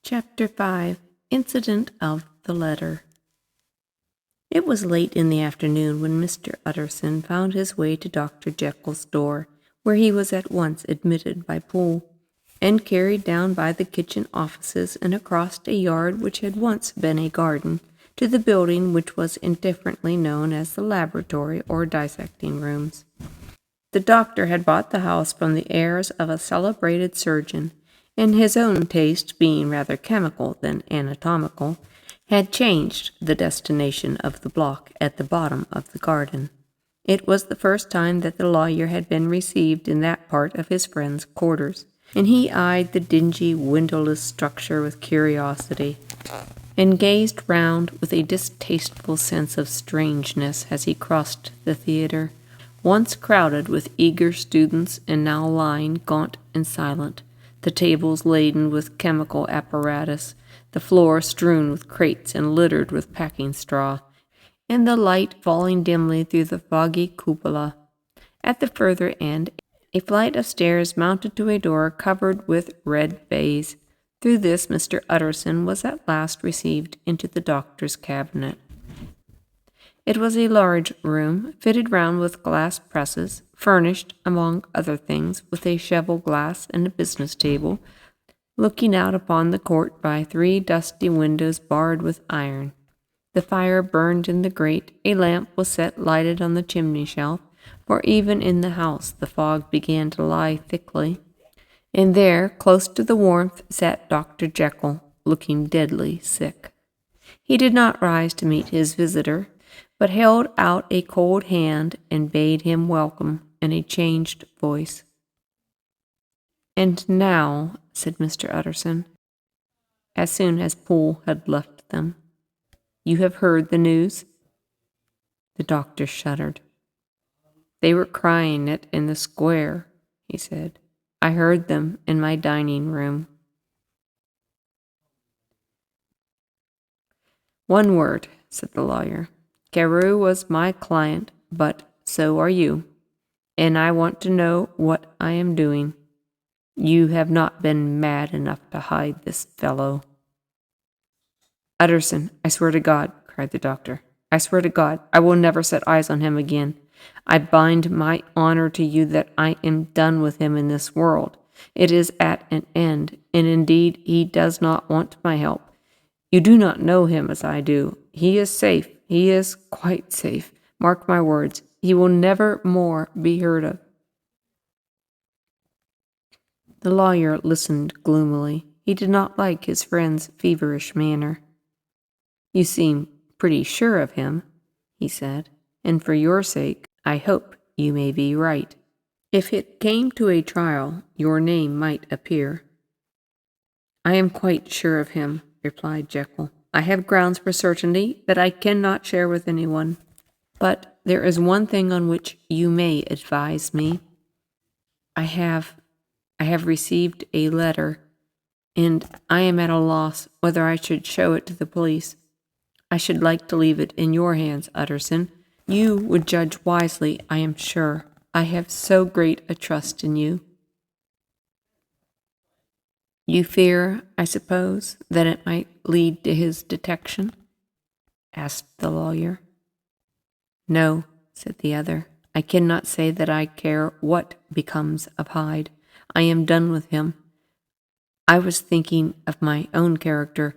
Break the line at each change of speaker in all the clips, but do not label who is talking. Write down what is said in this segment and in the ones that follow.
Chapter 5 Incident of the Letter. It was late in the afternoon when Mr. Utterson found his way to Dr. Jekyll's door, where he was at once admitted by Poole, and carried down by the kitchen offices and across a yard which had once been a garden, to the building which was indifferently known as the laboratory or dissecting rooms. The doctor had bought the house from the heirs of a celebrated surgeon, and his own taste being rather chemical than anatomical, had changed the destination of the block at the bottom of the garden. It was the first time that the lawyer had been received in that part of his friend's quarters, and he eyed the dingy, windowless structure with curiosity, and gazed round with a distasteful sense of strangeness as he crossed the theatre, once crowded with eager students and now lying gaunt and silent, the tables laden with chemical apparatus, the floor strewn with crates and littered with packing straw, and the light falling dimly through the foggy cupola. At the further end, a flight of stairs mounted to a door covered with red baize. Through this Mr. Utterson was at last received into the doctor's cabinet. It was a large room, fitted round with glass presses, furnished, among other things, with a cheval-glass and a business table, looking out upon the court by 3 dusty windows barred with iron. The fire burned in the grate, a lamp was set lighted on the chimney-shelf, for even in the house the fog began to lie thickly, and there, close to the warmth, sat Dr. Jekyll, looking deadly sick. He did not rise to meet his visitor, but held out a cold hand and bade him welcome in a changed voice. "And now," said Mr. Utterson, as soon as Poole had left them, "you have heard the news?" The doctor shuddered. "They were crying it in the square," he said. "I heard them in my dining room." "One word," said the lawyer. "Carew was my client, but so are you, and I want to know what I am doing. You have not been mad enough to hide this fellow." "Utterson, I swear to God," cried the doctor, "I swear to God, I will never set eyes on him again. I bind my honor to you that I am done with him in this world. It is at an end, and indeed he does not want my help. You do not know him as I do. He is safe. He is quite safe. Mark my words, he will never more be heard of." The lawyer listened gloomily. He did not like his friend's feverish manner. "You seem pretty sure of him," he said, "and for your sake, I hope you may be right. If it came to a trial, your name might appear." "I am quite sure of him," replied Jekyll. "I have grounds for certainty that I cannot share with anyone. But there is one thing on which you may advise me. I have received a letter, and I am at a loss whether I should show it to the police. I should like to leave it in your hands, Utterson. You would judge wisely, I am sure. I have so great a trust in you." "You fear, I suppose, that it might lead to his detection?" asked the lawyer. "No," said the other. "I cannot say that I care what becomes of Hyde. I am done with him. I was thinking of my own character,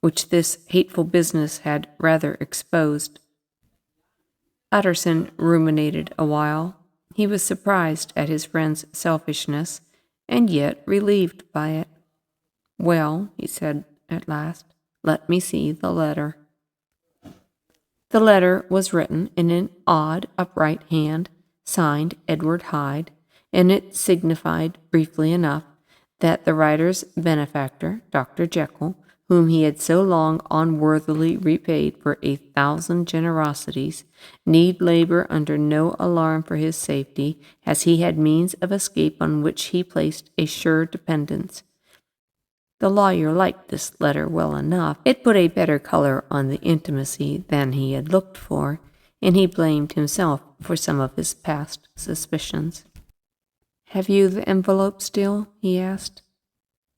which this hateful business had rather exposed." Utterson ruminated a while. He was surprised at his friend's selfishness, and yet relieved by it. "Well," he said at last, "let me see the letter." The letter was written in an odd, upright hand, signed Edward Hyde, and it signified, briefly enough, that the writer's benefactor, Dr. Jekyll, whom he had so long unworthily repaid for 1,000 generosities, need labor under no alarm for his safety, as he had means of escape on which he placed a sure dependence. The lawyer liked this letter well enough. It put a better color on the intimacy than he had looked for, and he blamed himself for some of his past suspicions. "Have you the envelope still?" he asked.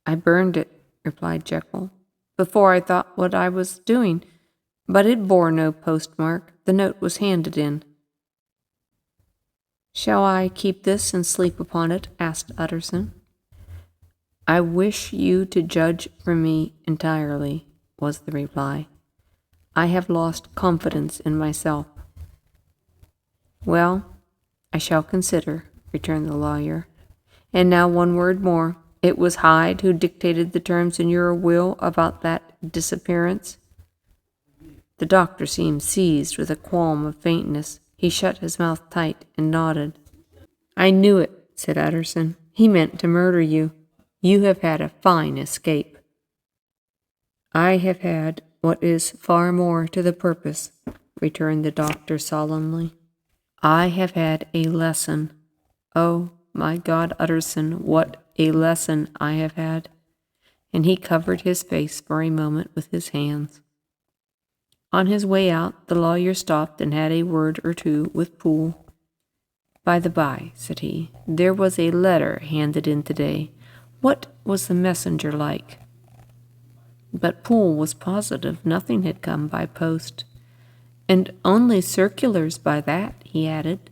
"I burned it," replied Jekyll, before I thought what I was doing. But it bore no postmark. The note was handed in. "Shall I keep this and sleep upon it?" asked Utterson. "I wish you to judge for me entirely," was the reply. "I have lost confidence in myself." "Well, I shall consider," returned the lawyer. "And now one word more. It was Hyde who dictated the terms in your will about that disappearance?" The doctor seemed seized with a qualm of faintness. He shut his mouth tight and nodded. "I knew it," said Utterson. "He meant to murder you. You have had a fine escape." "I have had what is far more to the purpose," returned the doctor solemnly. "I have had a lesson. Oh, my God, Utterson, what a lesson I have had!" And he covered his face for a moment with his hands. On his way out, the lawyer stopped and had a word or two with Poole. "By the by," said he, "there was a letter handed in today. What was the messenger like?" But Poole was positive nothing had come by post. "And only circulars by that," he added.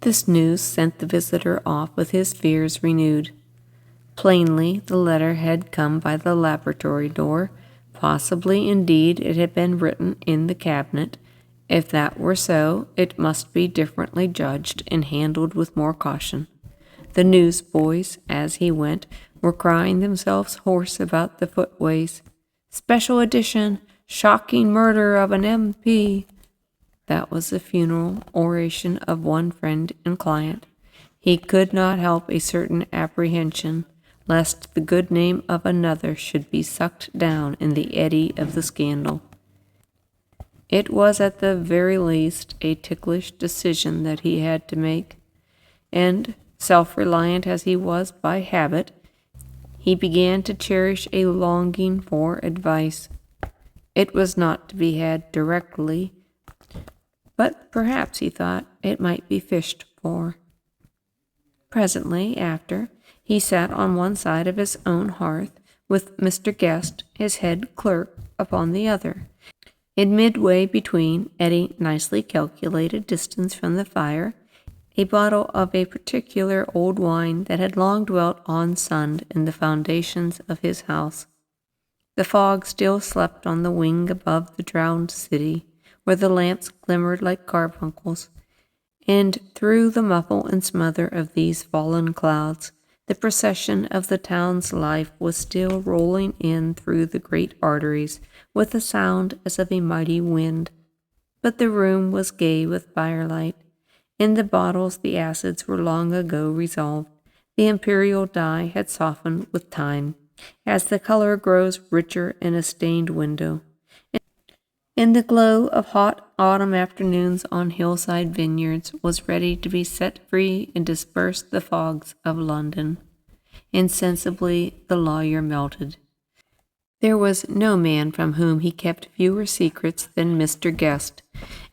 This news sent the visitor off with his fears renewed. Plainly, the letter had come by the laboratory door. Possibly, indeed, it had been written in the cabinet. If that were so, it must be differently judged and handled with more caution. The newsboys, as he went, were crying themselves hoarse about the footways. "Special edition! Shocking murder of an MP!" That was the funeral oration of one friend and client. He could not help a certain apprehension lest the good name of another should be sucked down in the eddy of the scandal. It was at the very least a ticklish decision that he had to make, and, self-reliant as he was by habit, he began to cherish a longing for advice. It was not to be had directly, but perhaps, he thought, it might be fished for. Presently after, he sat on one side of his own hearth, with Mr. Guest, his head clerk, upon the other. In midway between, at a nicely calculated distance from the fire, a bottle of a particular old wine that had long dwelt unsunned in the foundations of his house. The fog still slept on the wing above the drowned city, where the lamps glimmered like carbuncles, and through the muffle and smother of these fallen clouds, the procession of the town's life was still rolling in through the great arteries with a sound as of a mighty wind. But the room was gay with firelight. In the bottles the acids were long ago resolved. The imperial dye had softened with time, as the color grows richer in a stained window. In the glow of hot autumn afternoons on hillside vineyards was ready to be set free and disperse the fogs of London. Insensibly the lawyer melted. There was no man from whom he kept fewer secrets than Mr. Guest,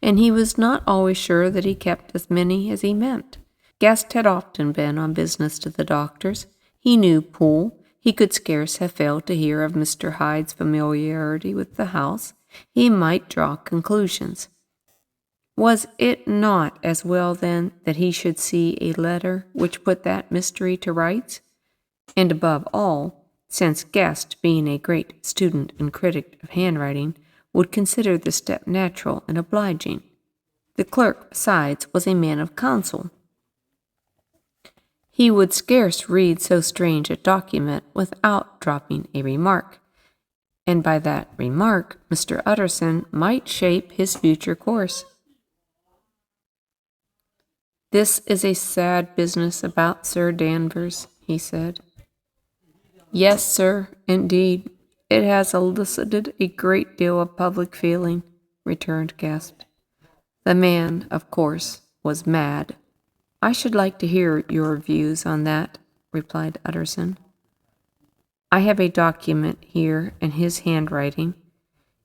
and he was not always sure that he kept as many as he meant. Guest had often been on business to the doctor's. He knew Poole. He could scarce have failed to hear of Mr. Hyde's familiarity with the house. He might draw conclusions. Was it not as well, then, that he should see a letter which put that mystery to rights? And above all, since Guest, being a great student and critic of handwriting, would consider the step natural and obliging. The clerk, besides, was a man of counsel. He would scarce read so strange a document without dropping a remark, and by that remark Mr. Utterson might shape his future course. "This is a sad business about Sir Danvers," he said. "Yes, sir, indeed. It has elicited a great deal of public feeling," returned Guest. "The man, of course, was mad." "I should like to hear your views on that," replied Utterson. "I have a document here in his handwriting.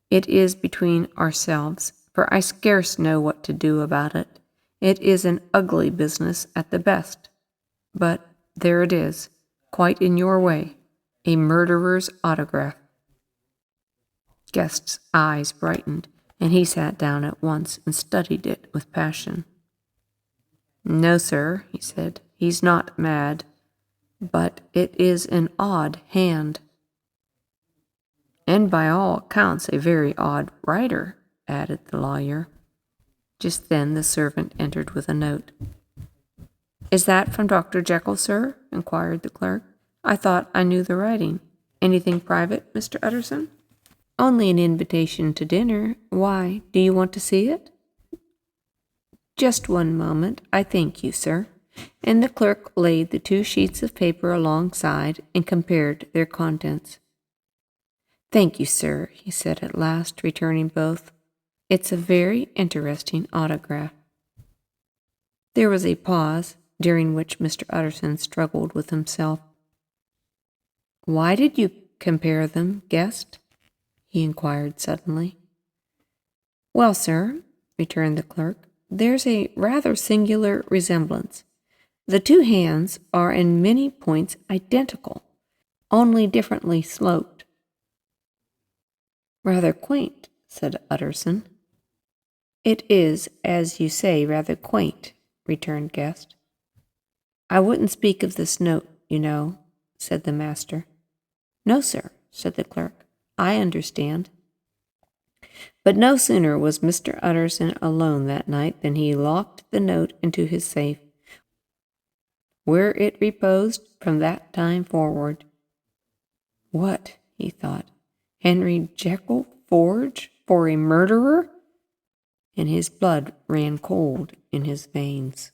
It is between ourselves, for I scarce know what to do about it. It is an ugly business at the best, but there it is. quite in your way. A murderer's autograph." Guest's eyes brightened, and he sat down at once and studied it with passion. "No, sir," he said, "he's not mad, but it is an odd hand." "And by all accounts a very odd writer," added the lawyer. Just then the servant entered with a note. "Is that from Dr. Jekyll, sir?" inquired the clerk. "I thought I knew the writing. Anything private, Mr. Utterson?" "Only an invitation to dinner. Why, do you want to see it?" "Just one moment. I thank you, sir." And the clerk laid the 2 sheets of paper alongside and compared their contents. "Thank you, sir," he said at last, returning both. "It's a very interesting autograph." There was a pause, during which Mr. Utterson struggled with himself. "Why did you compare them, Guest?" he inquired suddenly. "Well, sir," returned the clerk, "there's a rather singular resemblance. The 2 hands are in many points identical, only differently sloped." "Rather quaint," said Utterson. "It is, as you say, rather quaint," returned Guest. "I wouldn't speak of this note, you know," said the master. "No, sir," said the clerk. "I understand." But no sooner was Mr. Utterson alone that night than he locked the note into his safe, where it reposed from that time forward. "What," he thought, "Henry Jekyll forge for a murderer?" And his blood ran cold in his veins.